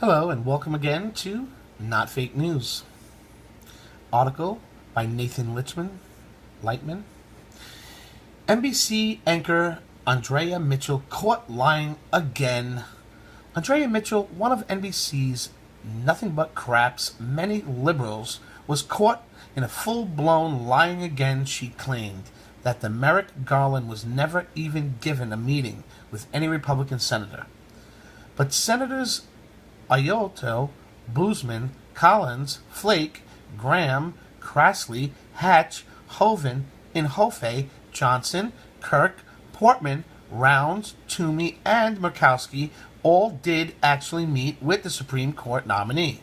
Hello and welcome again to Not Fake News. Article by Nathan Lightman. NBC anchor Andrea Mitchell caught lying again. Andrea Mitchell, one of NBC's nothing but crap's many liberals, was caught in a full-blown lying again. She claimed that the Merrick Garland was never even given a meeting with any Republican senator. But Senators Ayoto, Boozman, Collins, Flake, Graham, Grassley, Hatch, Hoeven, Inhofe, Johnson, Kirk, Portman, Rounds, Toomey, and Murkowski all did actually meet with the Supreme Court nominee.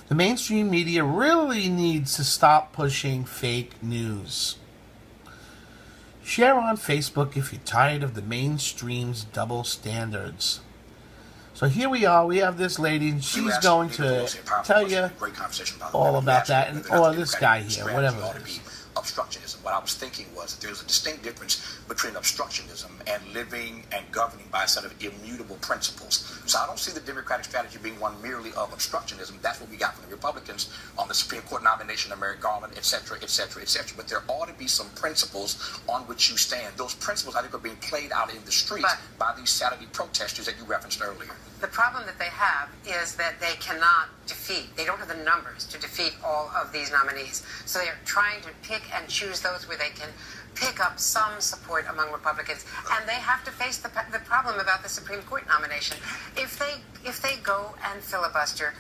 The mainstream media really needs to stop pushing fake news. Share on Facebook if you're tired of the mainstream's double standards. So here we are, we have this lady, and she's going to tell you all about that, or this guy here, whatever it is. Obstructionism. What I was thinking was that there's a distinct difference between obstructionism and living and governing by a set of immutable principles. So I don't see the Democratic strategy being one merely of obstructionism. That's what we got from the Republicans on the Supreme Court nomination of Merrick Garland, et cetera, et cetera, et cetera. But there ought to be some principles on which you stand. Those principles, I think, are being played out in the streets by these Saturday protesters that you referenced earlier. The problem that they have is that they cannot they don't have the numbers to defeat all of these nominees. So they're trying to pick and choose those where they can pick up some support among Republicans. And they have to face the problem about the Supreme Court nomination. If they go and filibuster,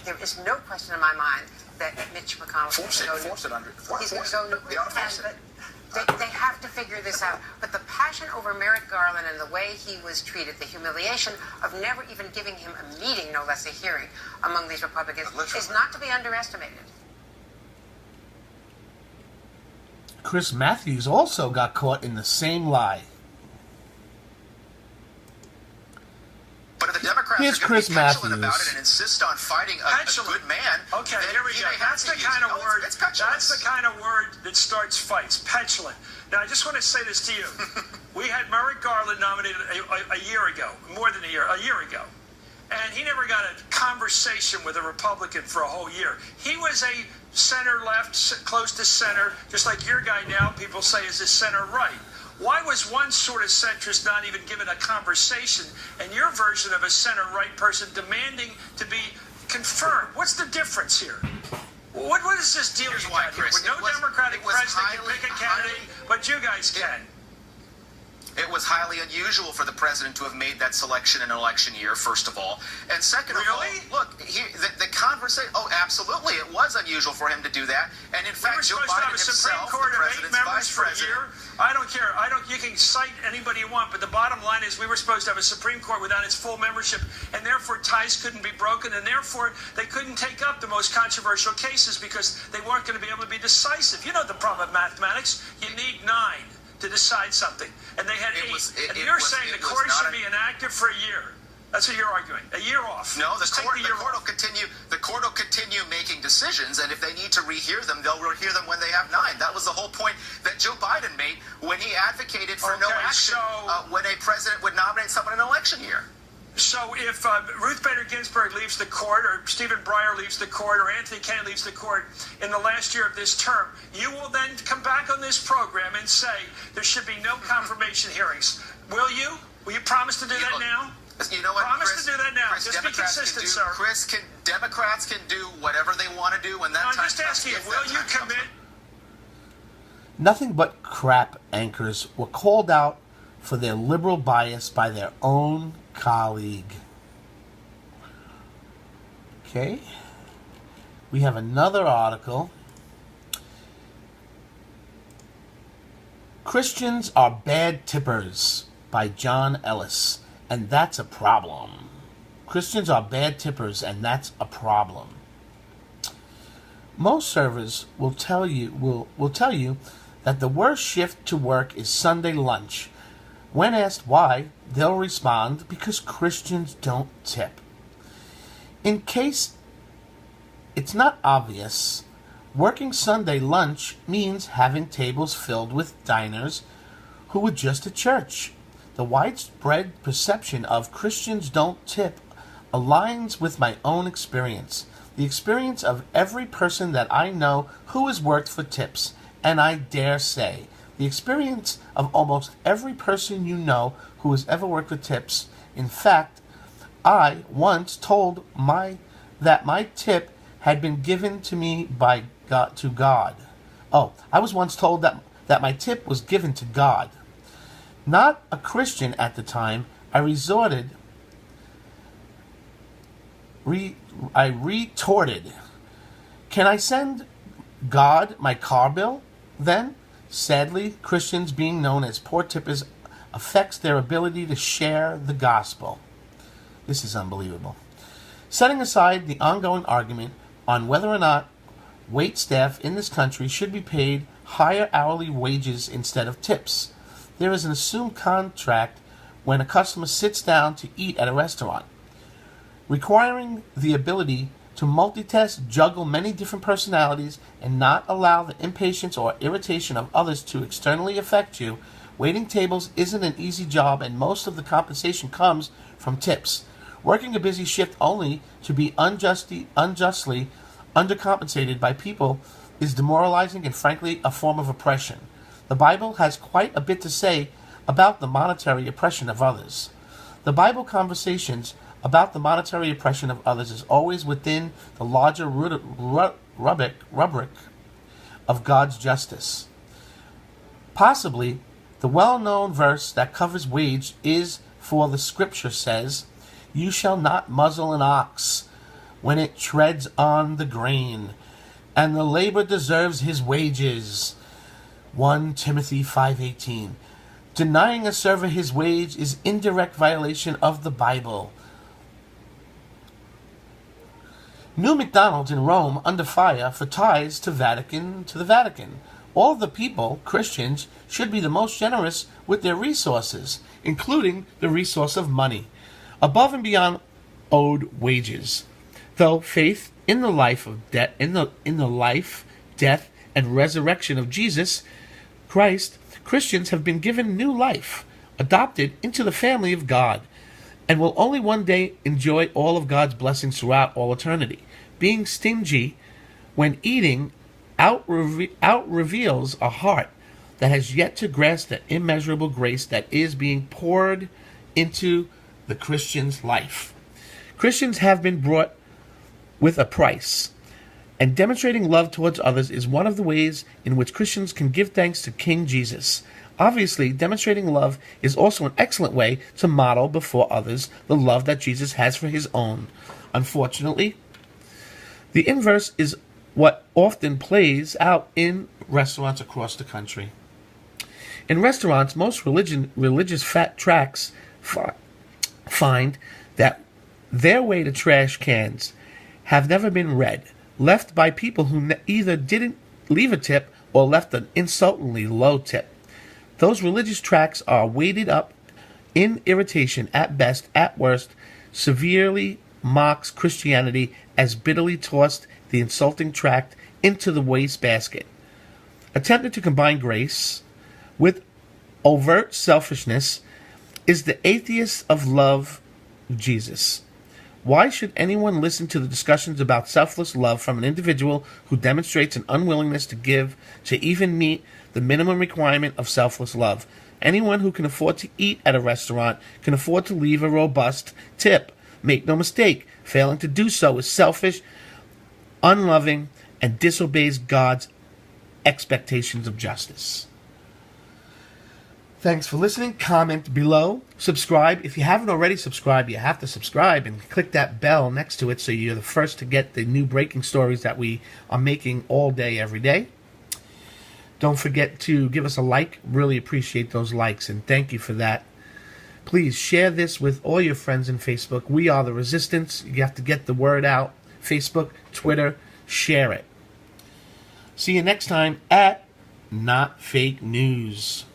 there is no question in my mind that Mitch McConnell is going to go. They have to figure this out. But the passion over Merrick Garland and the way he was treated, the humiliation of never even giving him a meeting, no less a hearing, among these Republicans, is not to be underestimated. Chris Matthews also got caught in the same lie. But if the Democrats Here's are going Chris to be petulant Matthews. about it and insist on fighting a good man, okay, here we go. That's the kind of word. That's the kind of word that starts fights. Petulant. Now, I just want to say this to you. We had Merrick Garland nominated a year ago, more than a year ago, and he never got a conversation with a Republican for a whole year. He was a center left, close to center, just like your guy now. People say is a center right. Why was one sort of centrist not even given a conversation, and your version of a center-right person demanding to be confirmed? What's the difference here? What is this deal you got here? No Democratic president can pick a candidate, but you guys can. It was highly unusual for the president to have made that selection in an election year, first of all. And second of all, look, the conversation, absolutely, it was unusual for him to do that. And in fact, Joe Biden himself, the president's vice president. I don't care. You can cite anybody you want, but the bottom line is we were supposed to have a Supreme Court without its full membership, and therefore ties couldn't be broken, and therefore they couldn't take up the most controversial cases because they weren't going to be able to be decisive. You know the problem of mathematics. You need 9 to decide something, and they had 8. You're saying the court should be inactive for a year. That's what you're arguing. A year off. No, the court will continue. The court will continue making decisions, and if they need to rehear them, they'll rehear them when they have 9. That was the whole point that Joe Biden made when he advocated for no action when a president would nominate someone in an election year. So if Ruth Bader Ginsburg leaves the court, or Stephen Breyer leaves the court, or Anthony Kennedy leaves the court in the last year of this term, you will then come back on this program and say there should be no confirmation hearings. Will you? Will you promise to do that now? You know what, promise Chris, to do that now. Chris, just be consistent, sir. Democrats can do whatever they want to do when that time comes. I'm just asking you, will you commit? Nothing but crap anchors were called out for their liberal bias by their own colleague. Okay. We have another article. Christians are bad tippers by John Ellis, and that's a problem. Christians are bad tippers, and that's a problem. Most servers will tell you that the worst shift to work is Sunday lunch. When asked why, they'll respond, because Christians don't tip. In case it's not obvious, working Sunday lunch means having tables filled with diners who were just at church. The widespread perception of Christians don't tip aligns with my own experience, the experience of every person that I know who has worked for tips, and I dare say, the experience of almost every person you know who has ever worked with tips. In fact, I once told that my tip had been given to me by God, to God. Oh, I was once told that my tip was given to God. Not a Christian at the time, I retorted, "Can I send God my car bill, then?" Sadly, Christians being known as poor tippers affects their ability to share the gospel. This is unbelievable. Setting aside the ongoing argument on whether or not wait staff in this country should be paid higher hourly wages instead of tips, there is an assumed contract when a customer sits down to eat at a restaurant. Requiring the ability to multitask, juggle many different personalities, and not allow the impatience or irritation of others to externally affect you, waiting tables isn't an easy job, and most of the compensation comes from tips. Working a busy shift only to be unjustly undercompensated by people is demoralizing and frankly a form of oppression. The Bible has quite a bit to say about the monetary oppression of others. The Bible conversations about the monetary oppression of others is always within the larger rubric of God's justice. Possibly, the well-known verse that covers wage is, for the scripture says, "You shall not muzzle an ox when it treads on the grain, and the labor deserves his wages." 1 Timothy 5:18. Denying a server his wage is indirect violation of the Bible. New McDonald's in Rome under fire for ties to the Vatican. All the people, Christians, should be the most generous with their resources, including the resource of money, above and beyond owed wages. Though faith in the life of life, death, and resurrection of Jesus Christ, Christians have been given new life, adopted into the family of God, and will only one day enjoy all of God's blessings throughout all eternity. Being stingy when eating out reveals a heart that has yet to grasp the immeasurable grace that is being poured into the Christian's life. Christians have been brought with a price, and demonstrating love towards others is one of the ways in which Christians can give thanks to King Jesus. Obviously, demonstrating love is also an excellent way to model before others the love that Jesus has for his own. Unfortunately, the inverse is what often plays out in restaurants across the country. In restaurants, most religious tracts find that their way to trash cans have never been read, left by people who either didn't leave a tip or left an insultingly low tip. Those religious tracts are weighted up in irritation at best, at worst, severely mocks Christianity as bitterly tossed the insulting tract into the wastebasket. Attempting to combine grace with overt selfishness is the atheist of love Jesus. Why should anyone listen to the discussions about selfless love from an individual who demonstrates an unwillingness to give to even meet the minimum requirement of selfless love? Anyone who can afford to eat at a restaurant can afford to leave a robust tip. Make no mistake, failing to do so is selfish, unloving, and disobeys God's expectations of justice. Thanks for listening. Comment below. Subscribe. If you haven't already subscribed, you have to subscribe and click that bell next to it so you're the first to get the new breaking stories that we are making all day, every day. Don't forget to give us a like. Really appreciate those likes, and thank you for that. Please share this with all your friends in Facebook. We are the Resistance. You have to get the word out. Facebook, Twitter, share it. See you next time at Not Fake News.